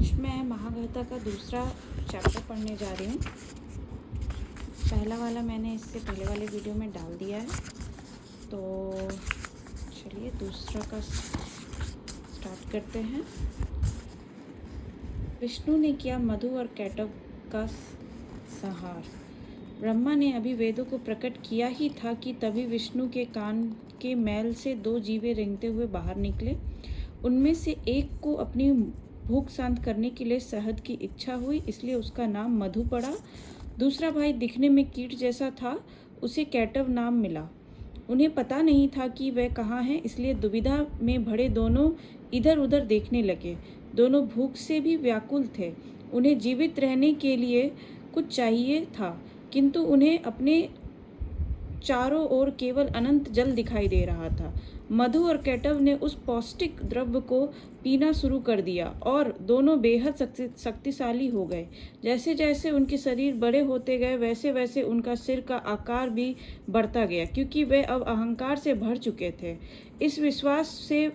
आज मैं महाभारत का दूसरा चैप्टर पढ़ने जा रही हूँ। पहला वाला मैंने इससे पहले वाले वीडियो में डाल दिया है, तो चलिए दूसरा का स्टार्ट करते हैं। विष्णु ने किया मधु और कैटव का संहार। ब्रह्मा ने अभी वेदों को प्रकट किया ही था कि तभी विष्णु के कान के मैल से दो जीवे रेंगते हुए बाहर निकले। उनमें से एक को अपनी भूख शांत करने के लिए शहद की इच्छा हुई, इसलिए उसका नाम मधु पड़ा। दूसरा भाई दिखने में कीट जैसा था, उसे कैटव नाम मिला। उन्हें पता नहीं था कि वह कहाँ है, इसलिए दुविधा में भरे दोनों इधर उधर देखने लगे। दोनों भूख से भी व्याकुल थे। उन्हें जीवित रहने के लिए कुछ चाहिए था, किंतु उन्हें अपने चारों ओर केवल अनंत जल दिखाई दे रहा था। मधु और कैटव ने उस पौष्टिक द्रव्य को पीना शुरू कर दिया और दोनों बेहद शक्तिशाली हो गए। जैसे जैसे उनके शरीर बड़े होते गए, वैसे वैसे उनका सिर का आकार भी बढ़ता गया, क्योंकि वे अब अहंकार से भर चुके थे, इस विश्वास से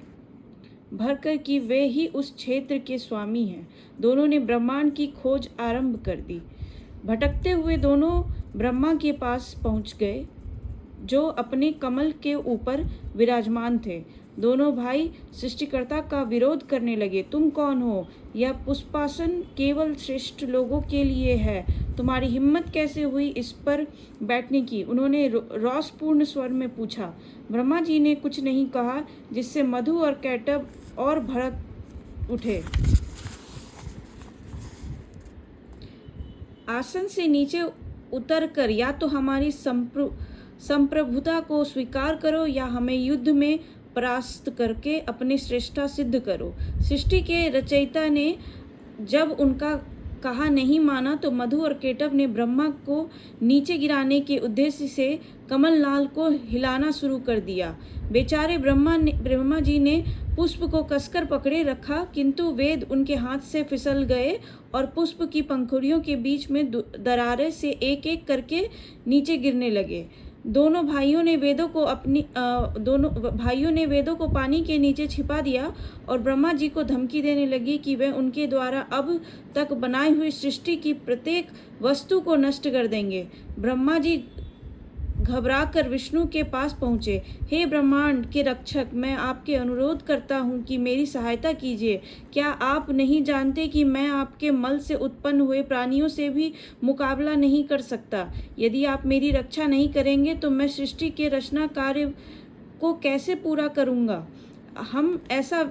भरकर कि वे ही उस क्षेत्र के स्वामी हैं। दोनों ने ब्रह्मांड की खोज आरंभ कर दी। भटकते हुए दोनों ब्रह्मा के पास पहुंच गए, जो अपने कमल के ऊपर विराजमान थे। दोनों भाई सृष्टिकर्ता का विरोध करने लगे। तुम कौन हो? यह पुष्पासन केवल श्रेष्ठ लोगों के लिए है। तुम्हारी हिम्मत कैसे हुई इस पर बैठने की? उन्होंने रोषपूर्ण स्वर में पूछा। ब्रह्मा जी ने कुछ नहीं कहा, जिससे मधु और कैटव और भड़क उठे। आसन से नीचे उतरकर या तो हमारी संप्रभुता को स्वीकार करो या हमें युद्ध में परास्त करके अपनी श्रेष्ठता सिद्ध करो। सृष्टि के रचयिता ने जब उनका कहा नहीं माना, तो मधु और कैटव ने ब्रह्मा को नीचे गिराने के उद्देश्य से कमलनाल को हिलाना शुरू कर दिया। बेचारे ब्रह्मा जी ने पुष्प को कसकर पकड़े रखा, किंतु वेद उनके हाथ से फिसल गए और पुष्प की पंखुड़ियों के बीच में दरारें से एक एक करके नीचे गिरने लगे। दोनों भाइयों ने वेदों को पानी के नीचे छिपा दिया और ब्रह्मा जी को धमकी देने लगी कि वे उनके द्वारा अब तक बनाई हुई सृष्टि की प्रत्येक वस्तु को नष्ट कर देंगे। ब्रह्मा जी घबराकर विष्णु के पास पहुँचे। हे ब्रह्मांड के रक्षक, मैं आपके अनुरोध करता हूँ कि मेरी सहायता कीजिए। क्या आप नहीं जानते कि मैं आपके मल से उत्पन्न हुए प्राणियों से भी मुकाबला नहीं कर सकता? यदि आप मेरी रक्षा नहीं करेंगे तो मैं सृष्टि के रचना कार्य को कैसे पूरा करूँगा? हम ऐसा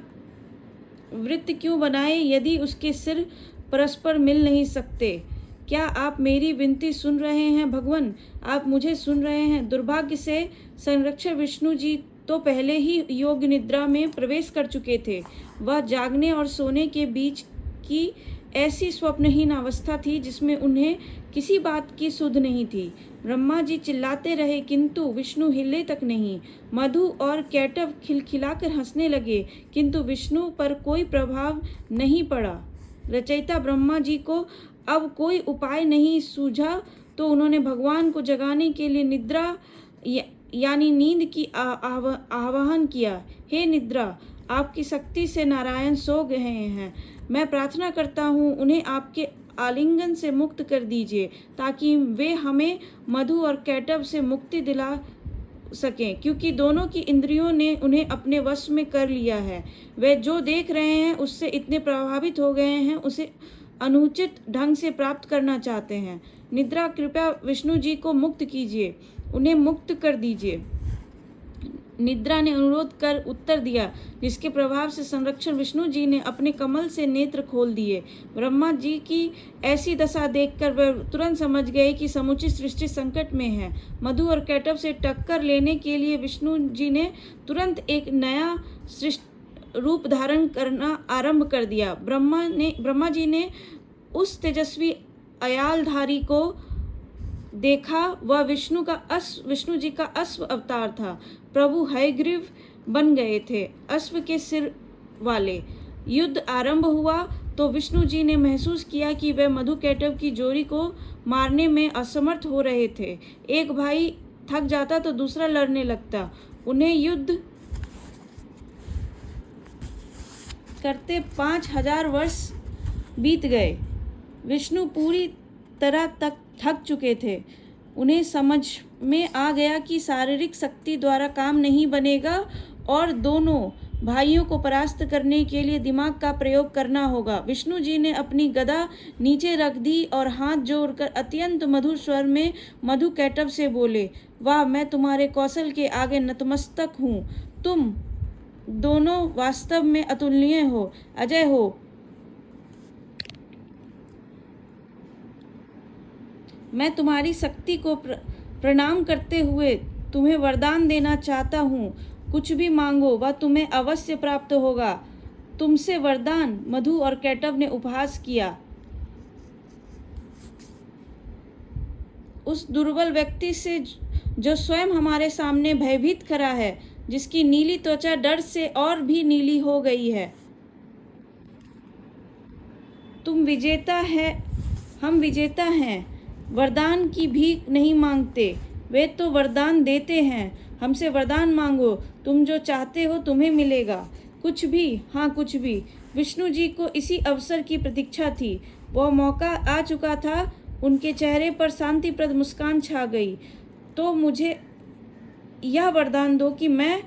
वृत्त क्यों बनाए यदि उसके सिर परस्पर मिल नहीं सकते? क्या आप मेरी विनती सुन रहे हैं भगवान? आप मुझे सुन रहे हैं? दुर्भाग्य से संरक्षक विष्णु जी तो पहले ही योग निद्रा में प्रवेश कर चुके थे। वह जागने और सोने के बीच की ऐसी स्वप्नहीन अवस्था थी जिसमें उन्हें किसी बात की सुध नहीं थी। ब्रह्मा जी चिल्लाते रहे, किंतु विष्णु हिले तक नहीं। मधु और कैटव खिलखिलाकर हंसने लगे, किंतु विष्णु पर कोई प्रभाव नहीं पड़ा। रचयिता ब्रह्मा जी को अब कोई उपाय नहीं सूझा, तो उन्होंने भगवान को जगाने के लिए निद्रा यानी नींद की आह्वान किया। हे निद्रा, आपकी शक्ति से नारायण सो गए हैं। मैं प्रार्थना करता हूँ, उन्हें आपके आलिंगन से मुक्त कर दीजिए, ताकि वे हमें मधु और कैटव से मुक्ति दिला सकें, क्योंकि दोनों की इंद्रियों ने उन्हें अपने वश में कर लिया है। वे जो देख रहे हैं उससे इतने प्रभावित हो गए हैं, उसे अनुचित ढंग से प्राप्त करना चाहते हैं। निद्रा, कृपया विष्णु जी को मुक्त कीजिए, उन्हें मुक्त कर दीजिए। निद्रा ने अनुरोध कर उत्तर दिया, जिसके प्रभाव से संरक्षण विष्णु जी ने अपने कमल से नेत्र खोल दिए। ब्रह्मा जी की ऐसी दशा देखकर वे तुरंत समझ गए कि समुची सृष्टि संकट में है। मधु और कैटव से टक्कर लेने के लिए विष्णु जी ने तुरंत एक नया रूप धारण करना आरंभ कर दिया। ब्रह्मा जी ने उस तेजस्वी अयालधारी को देखा। वह विष्णु जी का अश्व अवतार था। प्रभु हयग्रीव बन गए थे, अश्व के सिर वाले। युद्ध आरंभ हुआ तो विष्णु जी ने महसूस किया कि वे मधु कैटव की जोड़ी को मारने में असमर्थ हो रहे थे। एक भाई थक जाता तो दूसरा लड़ने लगता। उन्हें युद्ध करते 5000 वर्ष बीत गए। विष्णु पूरी तरह तक थक चुके थे। उन्हें समझ में आ गया कि शारीरिक शक्ति द्वारा काम नहीं बनेगा और दोनों भाइयों को परास्त करने के लिए दिमाग का प्रयोग करना होगा। विष्णु जी ने अपनी गदा नीचे रख दी और हाथ जोड़कर अत्यंत मधुर स्वर में मधुकैटभ से बोले, वाह, मैं तुम्हारे कौशल के आगे नतमस्तक हूँ। तुम दोनों वास्तव में अतुलनीय हो, अजय हो। मैं तुम्हारी शक्ति को प्रणाम करते हुए तुम्हें वरदान देना चाहता हूँ। कुछ भी मांगो वह तुम्हें अवश्य प्राप्त होगा। तुमसे वरदान। मधु और कैटभ ने उपहास किया। उस दुर्बल व्यक्ति से जो स्वयं हमारे सामने भयभीत खड़ा है, जिसकी नीली त्वचा डर से और भी नीली हो गई है। तुम विजेता है, हम विजेता हैं। वरदान की भीख नहीं मांगते, वे तो वरदान देते हैं। हमसे वरदान मांगो, तुम जो चाहते हो तुम्हें मिलेगा। कुछ भी, हाँ कुछ भी। विष्णु जी को इसी अवसर की प्रतीक्षा थी। वह मौका आ चुका था। उनके चेहरे पर शांतिप्रद मुस्कान छा गई। तो मुझे यह वरदान दो कि मैं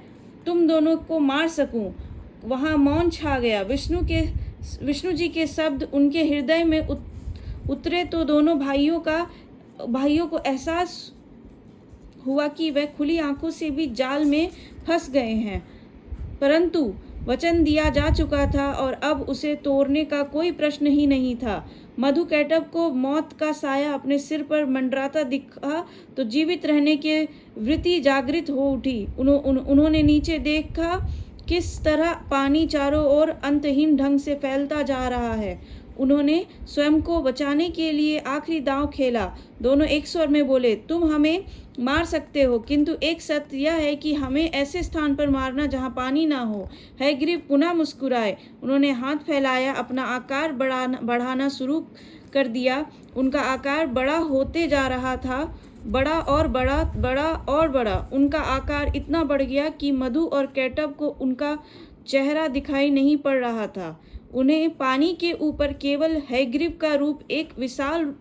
तुम दोनों को मार सकूं। वहाँ मौन छा गया। विष्णु जी के शब्द उनके हृदय में उतरे तो दोनों भाइयों को एहसास हुआ कि वह खुली आंखों से भी जाल में फंस गए हैं। परंतु वचन दिया जा चुका था और अब उसे तोड़ने का कोई प्रश्न ही नहीं था। मधुकैटभ को मौत का साया अपने सिर पर मंडराता दिखा तो जीवित रहने की वृत्ति जागृत हो उठी। उन्होंने नीचे देखा किस तरह पानी चारों ओर अंतहीन ढंग से फैलता जा रहा है। उन्होंने स्वयं को बचाने के लिए आखिरी दांव खेला। दोनों एक स्वर में बोले, तुम हमें मार सकते हो, किंतु एक सत्य यह है कि हमें ऐसे स्थान पर मारना जहां पानी ना हो। हयग्रीव पुनः मुस्कुराए। उन्होंने हाथ फैलाया, अपना आकार बढ़ाना शुरू कर दिया। उनका आकार बड़ा होते जा रहा था, बड़ा और बड़ा, बड़ा और बड़ा। उनका आकार इतना बढ़ गया कि मधु और कैटभ को उनका चेहरा दिखाई नहीं पड़ रहा था। उन्हें पानी के ऊपर केवल हयग्रीव का रूप एक विशाल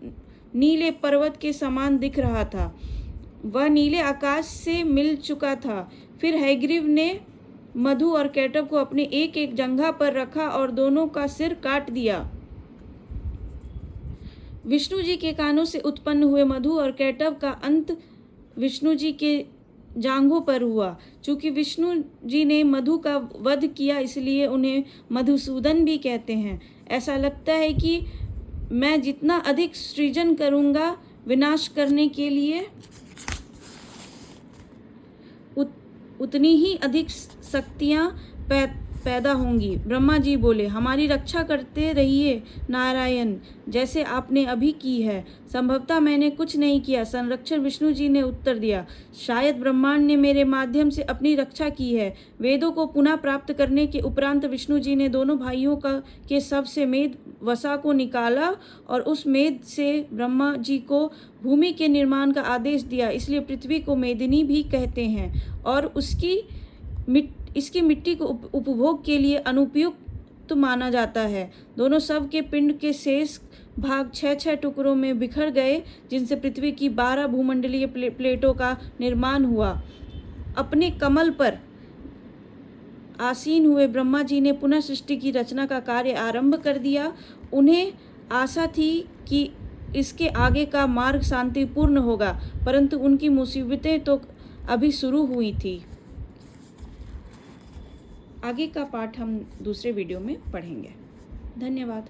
नीले पर्वत के समान दिख रहा था। वह नीले आकाश से मिल चुका था। फिर हयग्रीव ने मधु और कैटभ को अपने एक एक जंघा पर रखा और दोनों का सिर काट दिया। विष्णु जी के कानों से उत्पन्न हुए मधु और कैटभ का अंत विष्णु जी के जांघों पर हुआ। चूंकि विष्णु जी ने मधु का वध किया, इसलिए उन्हें मधुसूदन भी कहते हैं। ऐसा लगता है कि मैं जितना अधिक सृजन करूंगा, विनाश करने के लिए उतनी ही अधिक शक्तियां पैदा होंगी। ब्रह्मा जी बोले, हमारी रक्षा करते रहिए नारायण, जैसे आपने अभी की है। संभवतः मैंने कुछ नहीं किया, संरक्षण विष्णु जी ने उत्तर दिया। शायद ब्रह्मांड ने मेरे माध्यम से अपनी रक्षा की है। वेदों को पुनः प्राप्त करने के उपरांत विष्णु जी ने दोनों भाइयों के शव से मेद वसा को निकाला और उस मेद से ब्रह्मा जी को भूमि के निर्माण का आदेश दिया। इसलिए पृथ्वी को मेदिनी भी कहते हैं और इसकी मिट्टी को उपभोग के लिए अनुपयुक्त माना जाता है। दोनों शव के पिंड के शेष भाग 6-6 टुकड़ों में बिखर गए, जिनसे पृथ्वी की 12 भूमंडलीय प्लेटों का निर्माण हुआ। अपने कमल पर आसीन हुए ब्रह्मा जी ने पुनः सृष्टि की रचना का कार्य आरंभ कर दिया। उन्हें आशा थी कि इसके आगे का मार्ग शांतिपूर्ण होगा, परंतु उनकी मुसीबतें तो अभी शुरू हुई थी। आगे का पाठ हम दूसरे वीडियो में पढ़ेंगे। धन्यवाद।